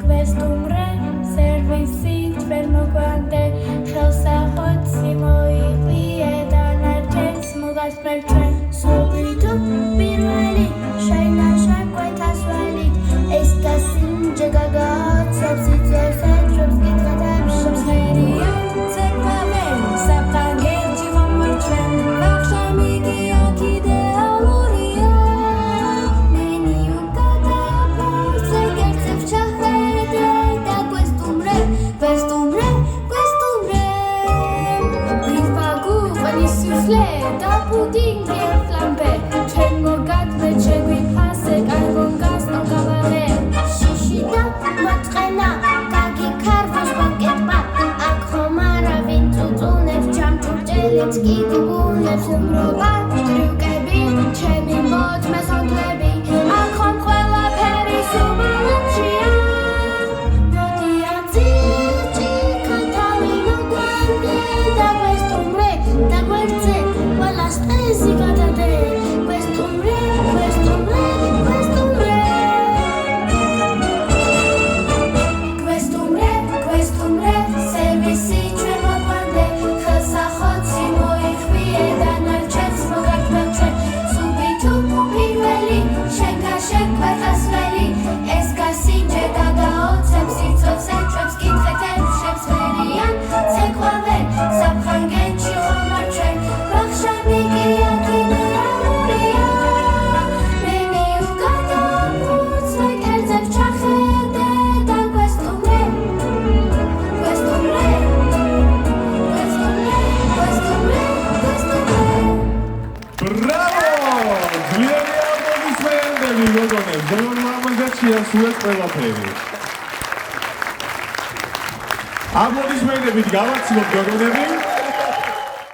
Questumre, servisi tver moguante, xelsახოცი მოიყვიე და ნარჩენს მოგასმევ ჩვენ. Subitu პირველი შეინაშა გვეთასვალით, ეს გასინჯე გაგაცებს იწევს ეჭვებს კითხეთებს შემსხერია ცეკვავენ საფრანგეთში ხომარ ჩვენ. ვახშამი გია კიდეალურია მენიუ გადაფორს ეგერცებს ჩახედე და questumre ვიფაგუ ყვნის სისხლე და პუდინგი ფლამბე ჩვენ მოგადმეთ შეგვიფასე კარგონ გასტო გავაღე შიში და მოწყენა გაგიქარვოს ბანკეტმა აქ ხომ არავინ წუწუნებს ჩამჭურჭელიც კი გუგუნებს უმრობა ტრიუკები ჩემი მოწმე სონთლები აქ ხომ ყველაფერი სუბალანსია მოდი აწიჭი ქათამი მოგვამდე და questumre და გვერდზე ყველა სტრესი გადადე questumre სერვისი ჩვენ მოგვამდე ხელსახოცი მოიხვიე და ნარჩენს მოგართმევ ჩვენ. Subitu პირველი შენ გაშეკვეთასველი ეს გასინჯე გაგაოცებს იწვევს ეჭვებს კითხეთებს შემსხერიან ცეკვავენ საფრანგეთში ხომარ ჩვენ. ვახშამი გია კიდეალურია მენიუ გადაფორს ეგერცებს ჩახედე და questumre Bravo! Ძლიერი აპლოდისმენტები გოგონებს, როგორ ლამაზად შეასრულეთ ყველაფერი. აპლოდისმენტებით გავაცნობთ გოგონები.